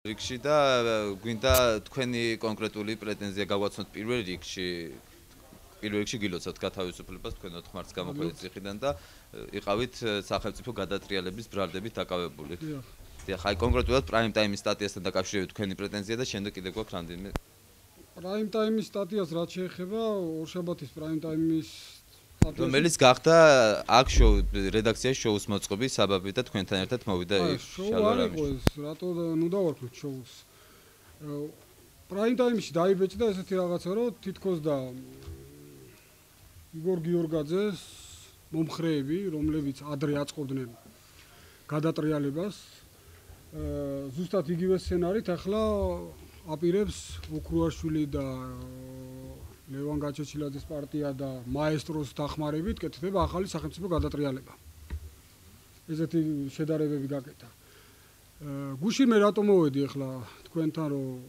რიგში და გვინდა თქვენი კონკრეტული პრეტენზია გავაცნოთ პირველ რიგში გილოცავთ გათავისუფლებას თქვენ 4 მარტს გამოქვეყნეთ ციხიდან და იყავით სახელმწიფო გადატრიალების ბრალდებით დაკავებული. დიახ, აი კონკრეტულად პრაიმ ტაიმის სტატიასთან დაკავშირებით თქვენი პრეტენზია და შემდეგ კიდევ გვაქვს რამდენიმე. პრაიმ ტაიმის სტატიას რაც შეეხება ორშაბათის პრაიმ ტაიმის რომელიც გახდა აქ რედაქციაში შოუს მოწყობის საბაბი და თქვენთან ერთად მოვიდა შალვარამის. რატო ნუ დავარქვით შოუს. პრაიმ ტაიმში დაიბეჭდა ესეთი რაღაცა, რომ თითქოს და იგორ გიორგაძეს მომხრეები, რომლებიც ადრე აწყობდნენ გადატრიალებას, ზუსტად იგივე სცენარით ახლა აპირებს უქრუაშვილი და ლევან გაჩეჩილაძის პარტია და მაესტროს დახმარებით კეთდება ახალი სახელმწიფო გადატრიალება. ესეთი შედარებები გაკეთა. გუშინ მე რატომ მოვედი ახლა თქვენთან, რომ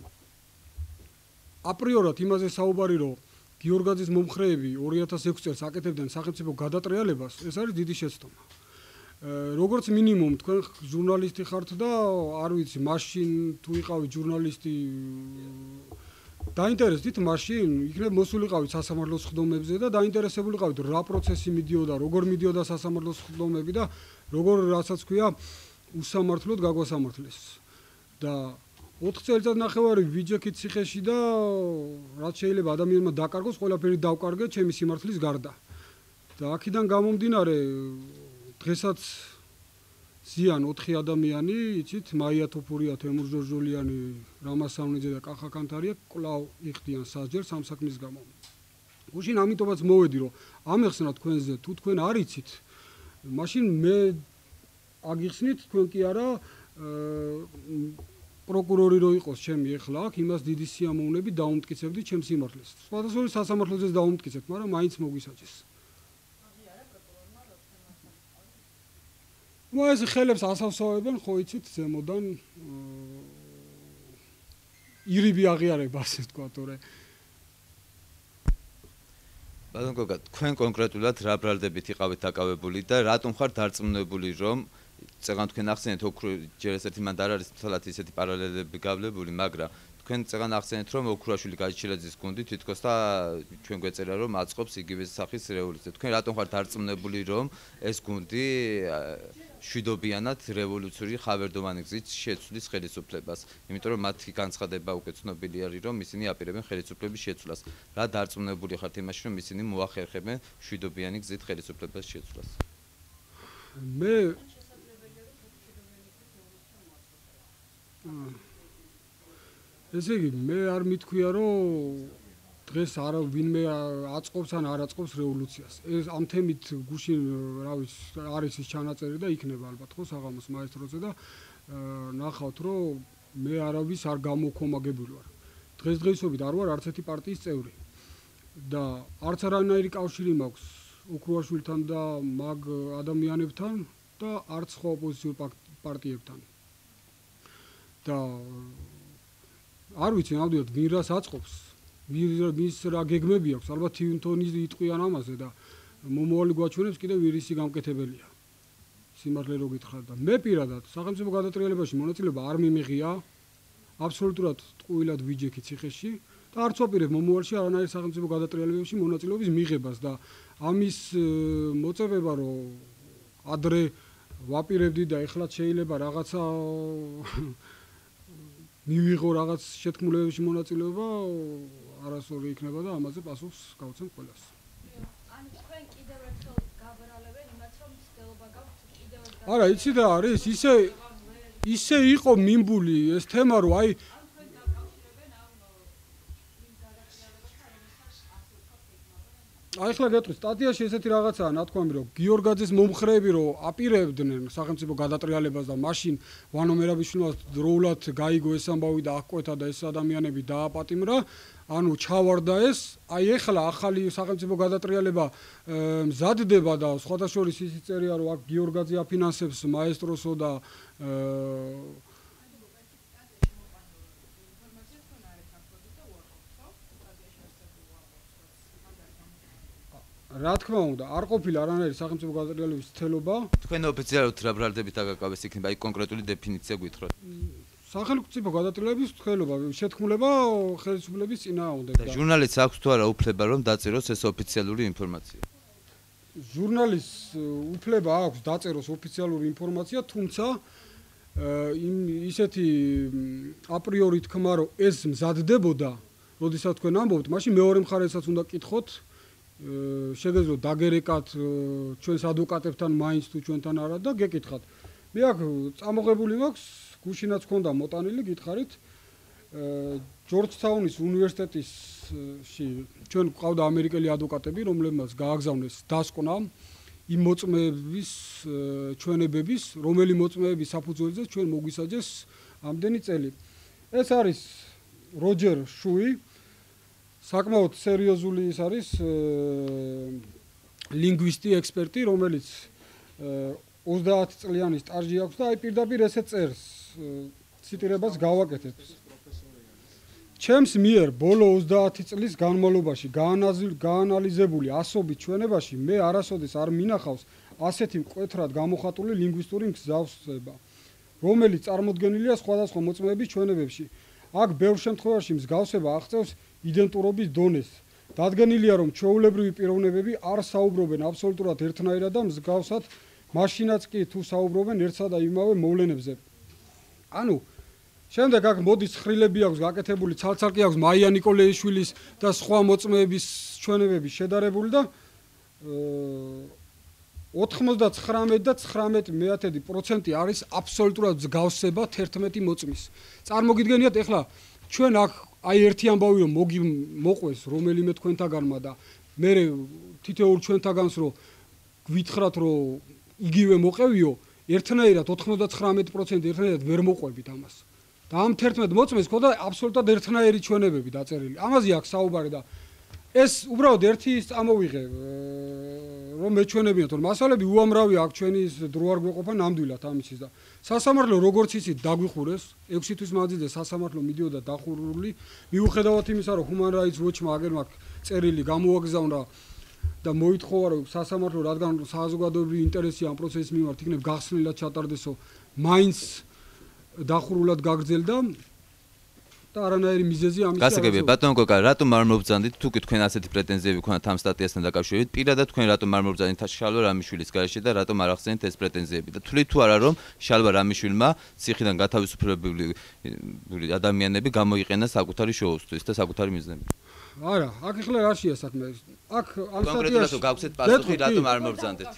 აპრიორად იმაზე საუბარი, რომ გიორგაძის მომხრეები 2006 წელს აკეთებდნენ სახელმწიფო გადატრიალებას, ეს არის დიდი შეცდომა. როგორც მინიმუმ თქვენ ჟურნალისტი ხართ და არ ვიცი, მაშინ თუ იყავით ჟურნალისტი დაინტერესდით მაშინ იქნებ მოსულიყავით სასამართლოს ხდომებზე და დაინტერესებულიყავით რა პროცესი მიდიოდა, როგორ მიდიოდა სასამართლოს ხდომები და როგორ რასაც ქვია უსამართლოდ გაგვასამართლეს. და 4 წელიწადნახევარი ვიჯექით ციხეში და რაც შეიძლება ადამიანმა დაკარგოს, ყველაფერი დავკარგე ჩემი სიმართლის გარდა. და აქედან გამომდინარე დღესაც ზიან 4 ადამიანი, იცით, მაია თოფურია, თემურ ჟორჟოლიანი, რამაზ სამნიძე და კახა კანთარია კვლავ იხდიან სასჯელს ამ საქმის გამო. გუშინ ამიტომაც მოვედი, რომ ამეხსნა თქვენზე, თუ თქვენ არ იცით, მაშინ მე აგიხსნით, თქვენ კი არა პროკურორი რო იყოს ჩემი ახლა აქ, იმას დიდი სიამოვნებით დაუმტკიცებდი ჩემს სიმართლეს. სხვადასხვა სასამართლოზე დაუმტკიცებთ, მაგრამ მაინც მოგვისაჯეს. ეს ხელებს ასავსავებენ, ხო იცით, ზემოდან ირიბი აღიარება, ასე ვთქვა, თორე. ბატონ გოგა, თქვენ კონკრეტულად რა ბრალდებით იყავით დაკავებული და რატომ ხართ დარწმუნებული, რომ წეგან თქვენ ახსენეთ, ჯერ ესეთი მანდ არ არის თვალად ისეთი პარალელები გავლებული, მაგრამ თქვენ წეგან ახსენეთ, რომ ოქრუაშვილი გაჩილაძის გუნდი თითქოს და ჩვენ გვეწერა, რომ აწყობს იგივე სახის რევოლუციას. თქვენ რატომ ხართ დარწმუნებული, რომ ეს გუნდი შვიდობიანად რევოლუციური ხავერდოვანი გზით შეცვლის ხელისუფლებას, იმიტომ რომ მათი განცხადება უკვე ცნობილი არის, რომ ისინი აპირებენ ხელისუფლების შეცვლას. რა დარწმუნებული ხართ იმაში, რომ ისინი მოახერხებენ შვიდობიანი გზით ხელისუფლებას შეცვლას? მე ესე იგი, მე არ მithქვია, რომ დღეს არ ვინმე აწყობს ან არ აწყობს რევოლუციას. ეს ამ თემით გუშინ, რა ვიცი, არის ის ჩანაწერი და იქნება ალბათ ხო საღამოს მაესტროზე და ნახავთ, რომ მე არავის არ გამოვქომაგებული ვარ. დღესდღეობით არ ვარ არც ერთი პარტიის წევრი. და არც არანაირი კავშირი მაქვს ოქრუაშვილთან და მაგ ადამიანებთან და არც სხვა ოპოზიციურ პარტიებთან. და არ ვიცი, ნამდვილად ვინ რას აწყობს. ვის რა გეგმები აქვს, ალბათ თვითონი იტყვიან ამაზე და მომავალი გვაჩვენებს კიდევ ვირისი გამკეთებელია. სიმართლე რო გითხრათ და მე პირადად სახელმწიფო გადატრიალებაში მონაწილეობა არ მიმიღია, აბსოლუტურად ტყუილად ვიჯექი ციხეში და არც ვაპირებ მომავალში არანაირ სახელმწიფო გადატრიალებებში მონაწილეობის მიღებას და ამის მოწევება, რომ ადრე ვაპირებდი და ეხლა შეიძლება რაღაცა მივიღო რაღაც შეთქმულებებში მონაწილეობა, არასორი იქნება და ამაზე პასუხს გავცემ ყველას. ან თქვენ კიდევ ერთხელ გაბრალებენ იმათ, რომ მცდელობა გაქვთ კიდევ ერთხელ. არა, იცი და არის ისე იყო მიმბული ეს თემა, რომ აი ახლა გეტყვით, სტატიაში ესეთი რაღაცაა ნათქვამი, რომ გიორგაძის მომხრეები რომ აპირებდნენ სახელმწიფო გადატრიალებას და მაშინ ვანო მერაბიშვილმა დროულად გაიგო ეს ამბავი და აღკვეთა და ეს ადამიანები დააპატიმრა, ანუ ჩავარდა ეს, აი ეხლა ახალი სახელმწიფო გადატრიალება მზადდება და სხვათა შორის ისიც წერია, რომ აქ გიორგაძე აფინანსებს მაესტროსო და რა თქმა უნდა, არ ყოფილა არანაირი სახელმწიფო გადატრიალების ცდელობა. თქვენ ოფიციალურად რა ბრალდებით დაგაკავეს იქნება, აი კონკრეტული დეფინიცია გითხრათ. სახელმწიფო გადატრიალების ხელობა, შეთქმულება ხელისუფლების წინააღმდეგ. და ჟურნალისტს აქვს თუ არა უფლება რომ დაწეროს ეს ოფიციალური ინფორმაცია? ჟურნალისტს უფლება აქვს დაწეროს ოფიციალური ინფორმაცია, თუმცა ისეთი აპრიორი თქმა რომ ეს მზადდებოდა, როდესაც თქვენ ამბობთ, მაშინ მეორე მხარესაც უნდა კითხოთ, შეგეძლოთ დაგერეკათ ჩვენს ადვოკატებთან მაინც თუ ჩვენთან არა და გეკითხათ. მე აქ წამოღებული მაქვს, გუშინაც ქონდა მოტანილი, გითხარით, ჯორჯთაუნის უნივერსიტეტში ჩვენ ყავდა ამერიკელი ადვოკატები, რომლებმაც გააგზავნეს დასკვნა იმ მოწმეების ჩვენებების, რომელი მოწმეების საფუძველზე ჩვენ მოგვისაჯეს ამდენი წელი. ეს არის როჯერ შუი, საკმაოდ სერიოზული ის არის ლინგვისტი, ექსპერტი, რომელიც 30 წლიანი სტაჟი აქვს და აი პირდაპირ ესე წერს, ციტირებას გავაკეთებ. ჩემს მიერ ბოლო 30 წლის განმავლობაში გაანალიზებული ასობით ჩვენებაში მე არასოდეს არ მინახავს ასეთი მკვეთრად გამოხატული ლინგვისტური მსგავსება, რომელიც წარმოდგენილია სხვადასხვა მოწმეების ჩვენებებში. აქ ბევრ შემთხვევაში მსგავსება აღწევს იდენტურობის დონეს. დადგენილია, რომ ჩვეულებრივი პიროვნებები არ საუბრობენ აბსოლუტურად ერთნაირად და მსგავსად, მაშინაც კი თუ საუბრობენ ერთსა და იმავე მოვლენებზე. ანუ შემდეგ აქ მოდის ცხრილები აქვს გაკეთებული, ცალ-ცალკე აქვს მაია ნიკოლეიშვილის და სხვა მოწმეების ჩვენებების შედარებული და 99.9% არის აბსოლუტურად მსგავსება 11 მოწმის. წარმოგიდგენიათ ეხლა ჩვენ აქ აი ერთი ამბავი რომ მოყვეს რომელიმე თქვენთაგანმა და მე თითოეულ ჩვენთაგანს რომ გვითხრათ რომ იგივე მოყევიო, ერთნაირად 99% ერთნაირად ვერ მოყვებით ამას. და ამ 11 მოწმეს ქონდა აბსოლუტურად ერთნაირი ჩვენებები დაწერილი. ამაზე აქვს საუბარი და ეს უბრალოდ ერთი ის წამოვიღე რომ მეჩვენებინათ რომ მასალები უამრავი აქ ჩვენი დრო არ გვეყოფა ნამდვილად ამისის და სასამართლო როგორც იცით დაგვიხურეს 6 თვის მანძილზე სასამართლო მიდიოდა დახურული მიუხედავად იმისა რომ Human Rights Watch-მა აგერმა წერილი გამოაგზავნა და მოითხოვა რომ სასამართლო რადგან საზოგადოებრივი ინტერესი ამ პროცესის მიმართ იქნებ გახსნილად ჩატარდესო მაინც დახურულად გაგრძელდა და არანაირი მიზეზი ამის გასაგებია ბატონო გოგა რატომ არ მობრძანდით თუ კი თქვენ ასეთი პრეტენზიები გქონდათ ამ სტატიასთან დაკავშირებით პირადად თქვენ რატომ არ მობრძანდით შალვა რამიშვილის გარეშე და რატომ არ ახსენეთ ეს პრეტენზიები და თვლით თუ არა რომ შალვა რამიშვილმა ციხიდან გათავისუფლებული ადამიანები გამოიყენა საკუთარი შოუსთვის და საკუთარი მიზნებით არა აქ ახლა რაშია საქმე აქ ამ სტატიაში კონკრეტულად გავხსეთ პასუხი რატომ არ მობრძანდით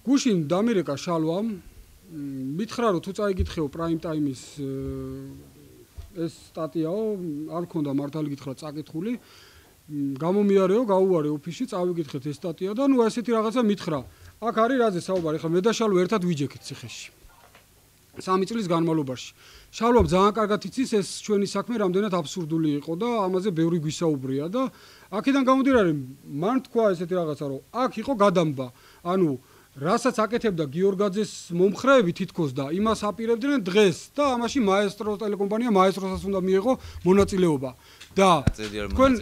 გუშინ დამირეკა შალვამ მითხრა რომ თუ წაიგითხეო პრაიმ ტაიმის ეს სტატიაო არ მქონდა მართალი გითხრა წაკითხული გამომიარეო გაუარე ოფისში წავიგითხეთ ეს სტატია და ნუ ესეთი რაღაცა მითხრა აქ არის რაზე საუბარი ხა მე და შალვა ერთად ვიჯექით ციხეში 3 წლის განმავლობაში შალვამ ძალიან კარგად იცის ეს ჩვენი საქმე რამდენად აბსურდული იყო და ამაზე ბევრი გვისაუბრია და აქედან გამომდინარე მან თქვა ესეთი რაღაცა რომ აქ იყო გადამბა ანუ რასაც აკეთებდა გიორგაძეს მომხრეები თითქოს და იმას აპირებდნენ დღეს და ამაში მაესტრო ტელეკომპანია მაესტროსაც უნდა მიიღო მონაწილეობა და თქვენ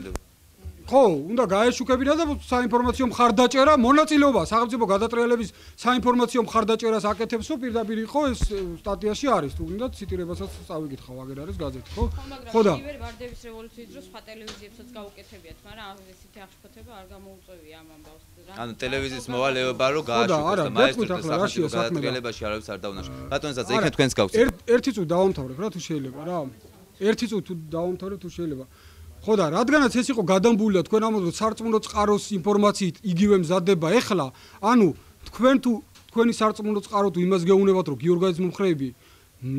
ხო უნდა გაეშუქებინა და საინფორმაციო მხარდაჭერა მონაწილეობა სახელმწიფო გადატრიალების საინფორმაციო მხარდაჭერას აკეთებსო პირდაპირ იყო ეს სტატიაში არის თუ გინდათ ციტირებასაც წავიკითხავ აგერ არის გაზეთი ხო ხო და ივერ ვარდების რევოლუციის დროს სხვა ტელევიზიებსაც გაუკეთებიათ მაგრამ ესეთი აღშფოთება არ გამოუწევია ამ ამბავს ანუ ტელევიზიის მოვალეობა რო გააშუქოს და მაესტროს სახელმწიფო გადატრიალებაში არავის არ დაუნაშა ბატონსაც იქნებ თქვენს გავცეთ ერთი წუთი დავამთავრებ რა თუ შეიძლება რა ერთი წუთი თუ დავამთავრებ თუ შეიძლება ხო და რადგანაც ეს იყო გადამბული და თქვენ ამბობთ სარწმუნო წყაროს ინფორმაციით იგივე მზადდება ეხლა ანუ თქვენ თუ თქვენი სარწმუნო წყარო თუ იმას გეუნებათ რომ გიორგაძის მომხრეები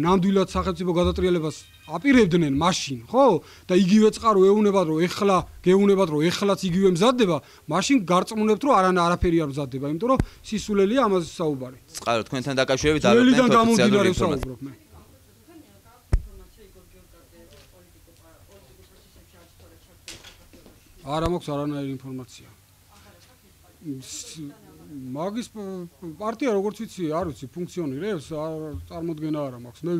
ნამდვილად სახელმწიფო გადატრიალებას აპირებდნენ მაშინ ხო და იგივე წყარო ეუნებათ რომ ეხლა გეუნებათ რომ ეხლაც იგივე მზადდება მაშინ გარწმუნებთ რომ არაფერი არ მზადდება იმიტომ რომ სისულელია ამაზე საუბარი წყარო თქვენთან დაკავშირებით არ ვიყენთ ოფიციალური ინფორმაცია არა მაქვს არანაირი ინფორმაცია. მაგის პარტია როგორც ვიცი, არ ვიცი, ფუნქციონირებს, წარმოდგენა არა მაქვს. მე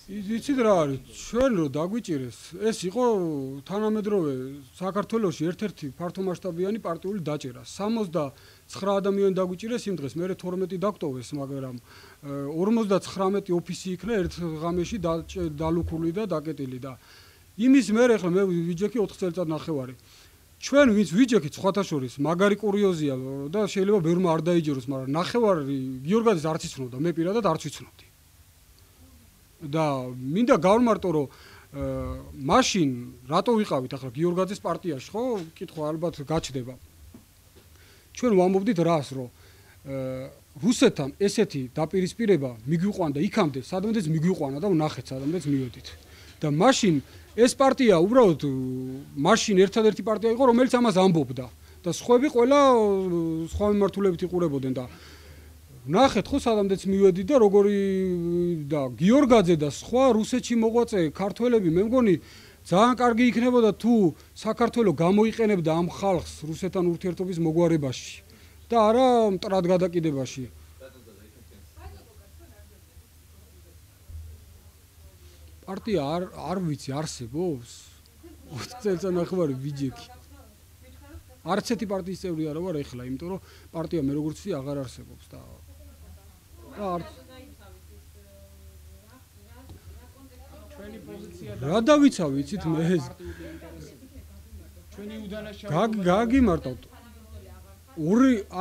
იცით რა არის ჩვენ რო დაგვიჭირეს ეს იყო თანამედროვე საქართველოში ერთ-ერთი ფართომასშტაბიანი პარტიული დაჭერა 69 ადამიანი დაგვიჭირეს იმ დღეს მე 12 დაგტოვეს მაგრამ 59 ოფისი იქნა ერთ ღამეში დალუქული და დაკეტილი და იმის მერე ახლა მე ვიჯექი 4 წელიწად ნახევარი ჩვენ ვინც ვიჯექით სხვათა შორის მაგარი კურიოზია და შეიძლება ბევრმა არ დაიჯეროს მაგრამ ნახევარი გიორგაძეს არც იცნობდა მე პირადად არც ვიცნობდი და მინდა გავმარტო რომ მაშინ რატო ვიყავით ახლა გიორგაძეს პარტიაში ხო კითხვა ალბათ გაჩნდება ჩვენ ვამბობდით რას რომ რუსეთთან ესეთი დაპირისპირება მიგვიყვანდა იქამდე სადამდეც მიგვიყვანა და ვნახეთ სადამდეც მივედით და მაშინ ეს პარტია უბრალოდ მაშინ ერთადერთი პარტია იყო რომელიც ამას ამბობდა და სხვები ყველა სხვა მიმართულებით იყურებოდნენ და ნახეთ ხო სადამდეც მივედი და როგორი და გიორგაძე და სხვა რუსეთში მოღვაწე ქართველები მე მგონი ძალიან კარგი იქნებოდა თუ საქართველო გამოიყენებდა ამ ხალხს რუსეთთან ურთიერთობის მოგვარებაში და არა მტრად გადაკიდებაში პარტია არ ვიცი არსებობს 4 წელიწად ნახევარი ვიჯექი არც ერთი პარტიის წევრი არ ვარ ეხლა იმიტომ რომ პარტია მე როგორც ვთქვი აღარ არსებობს და ჩვენი პოზიცია რა დავიცავ იცით მე ჩვენი უდანაშაულობა გაგიმარტავთ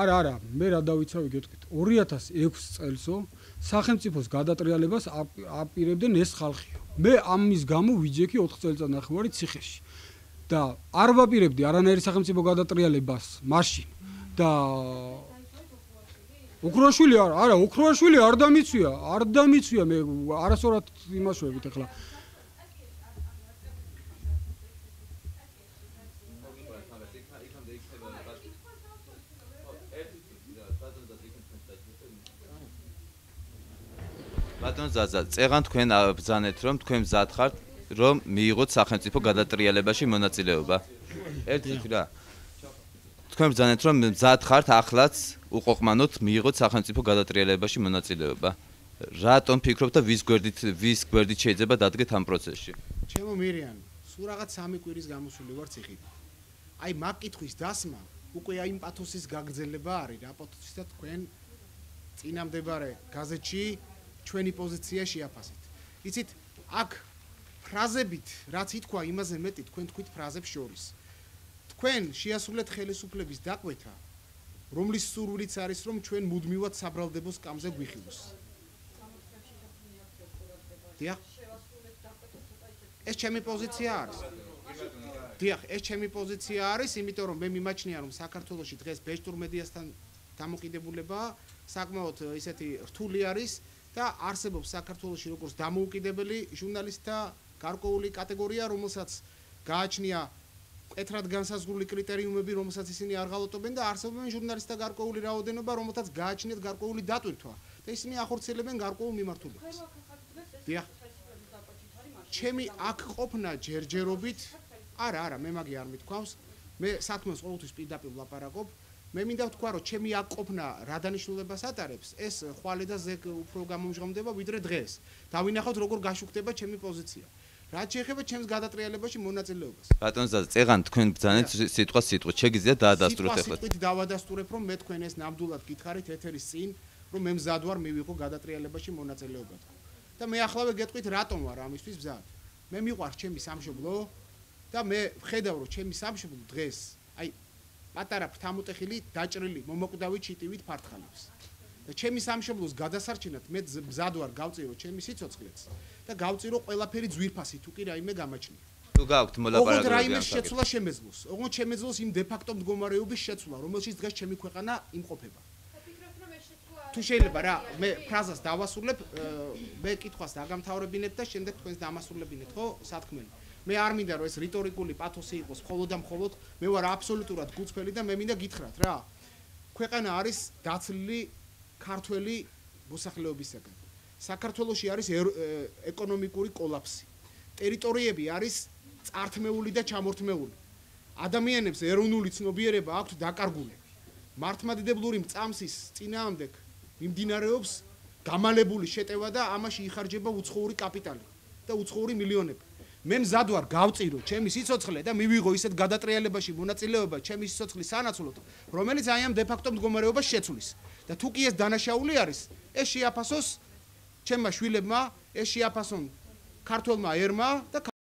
არა მე რა დავიცავი გეტყვით 2006 წელსო სახელმწიფოს გადატრიალებას აპირებდნენ ეს ხალხიო მე ამის გამო ვიჯექი 4 წელიწად ნახევარი ციხეში და არ ვაპირებდი არანაირი სახელმწიფო გადატრიალებას მაშინ და ოქროაშვილი არა ოქროაშვილი არ დამიცვია მე არასორად იმაშვებით ახლა ბატონ ზაზა წეღან თქვენ ბრძანეთ რომ თქვენ მზად ხართ რომ მიიღოთ სახელმწიფო გადატრიალებაში მონაწილეობა ერთით რა თქვენ ბრძანეთ რომ მზად ხართ ახლაც უყოყმანოთ მიიღოთ სახელმწიფო გადატრიალებაში მონაწილეობა რატომ ფიქრობთ და ვის გვერდით შეიძლება დადგეთ ამ პროცესში ჩემო მირიანი სულ რაღაც 3 კვირის გამოსული ვარ ციხით აი მაგ კითხვის დასმა უკვე აი იმ პათოსის გაგრძელება არის რა პათოსის და თქვენ წინამდებარე გაზეთში ჩვენი პოზიცია შეაფასეთ იცით აქ ფრაზებით რაც ითქვა იმაზე მეტი თქვენ თქვით ფრაზებს შორის თქვენ შეასრულეთ ხელისუფლების დაკვეთა რომლის სურვილიც არის რომ ჩვენ მუდმივად საბრალდებო სკამზე გვიხილოს დიახ ეს ჩემი პოზიცია არის დიახ ეს ჩემი პოზიცია არის იმიტომ რომ მე მიმაჩნია რომ საქართველოში დღეს ბეჭდურ მედიასთან დამოკიდებულება საკმაოდ ისეთი რთული არის და არსებობს საქართველოში როგორც დამოუკიდებელი ჟურნალისტთა გარკვეული კატეგორია რომელსაც გააჩნია კეთრად განსაზღვრული კრიტერიუმები რომელსაც ისინი არ ღალატობენ და არსებობენ ჟურნალისტთა გარკვეული რაოდენობა რომელსაც გააჩნიათ გარკვეული დატვირთვა და ისინი ახორციელებენ გარკვეულ მიმართულებას დიახ ჩემი აქ ყოფნა ჯერჯერობით არა მე მაგი არ მithქვავს მე საქმეს ყოველთვის პირდაპირ ვლაპარაკობ მე მინდა ვთქვა რომ ჩემი აქ ყოფნა რა დანიშნულებას ატარებს ეს ხვალე და ზეგ უფრო გამომჟღავდება ვიდრე დღეს დავინახოთ როგორ გაშუქდება ჩემი პოზიცია რაც შეეხება ჩემს გადატრიალებაში მონაწილეობას ბატონ ზაზა წეღან თქვენ ბრძანეთ სიტყვა შეგიძლიათ დაადასტუროთ ახლა სიტყვით დავადასტურებ რომ მე თქვენ ეს ნამდვილად გითხარით ეთერის წინ რომ მე მზად ვარ მივიღო გადატრიალებაში მონაწილეობა და მე ახლავე გეტყვით რატომ ვარ ამისთვის მზად მე მიყვარს ჩემი სამშობლო და მე ვხედავ რომ ჩემი სამშობლო დღეს აი პატარა ფრთამუტეხილი დაჭრილი მომოკვდავი ჩიტივით ფართხალებს და ჩემი სამშობლოს გადასარჩენად მე მზად ვარ გავწირო ჩემი სიცოცხლეც და გავწირო ყველაფერი ძვირფასი თუ კი რაიმე გამაჩნია თუ გაქვთ მოლაპარაკებები ოღონდ რაიმე შეცვლა შემეძლოს ოღონდ შემეძლოს იმ დე-ფაქტო მდგომარეობის შეცვლა რომელშიც დღეს ჩემი ქვეყანა იმყოფება თუ შეიძლება რა მე ფრაზას დავასრულებ მე კითხვას დაგამთავრებინეთ და შემდეგ თქვენს დამასრულებინეთ ხო სათქმელი მე არ მინდა რომ ეს რიტორიკული პათოსი იყოს მხოლოდ და მხოლოდ მე ვარ აბსოლუტურად გულწრფელი და მე მინდა გითხრათ რა ქვეყანა არის დაცლილი ქართველი მოსახლეობისაგან საქართველოში არის ეკონომიკური კოლაფსი ტერიტორიები არის წართმეული და ჩამორთმეული ადამიანებს ეროვნული ცნობიერება აქვთ დაკარგული მართლმადიდებლური მწამსის წინააღმდეგ მიმდინარეობს გამალებული შეტევა და ამაში იხარჯება უცხოური კაპიტალი და უცხოური მილიონები. მე მზად ვარ გავწირო ჩემი სიცოცხლე და მივიღო ისეთ გადატრიალებაში მონაწილეობა ჩემი სიცოცხლის სანაცვლოდ, რომელიც აი ამ დე-ფაქტო მდგომარეობას შეცვლის. და თუ კი ეს დანაშაული არის, ეს შეაფასოს ჩემმა შვილებმა, ეს შეაფასონ ქართველმა ერმა და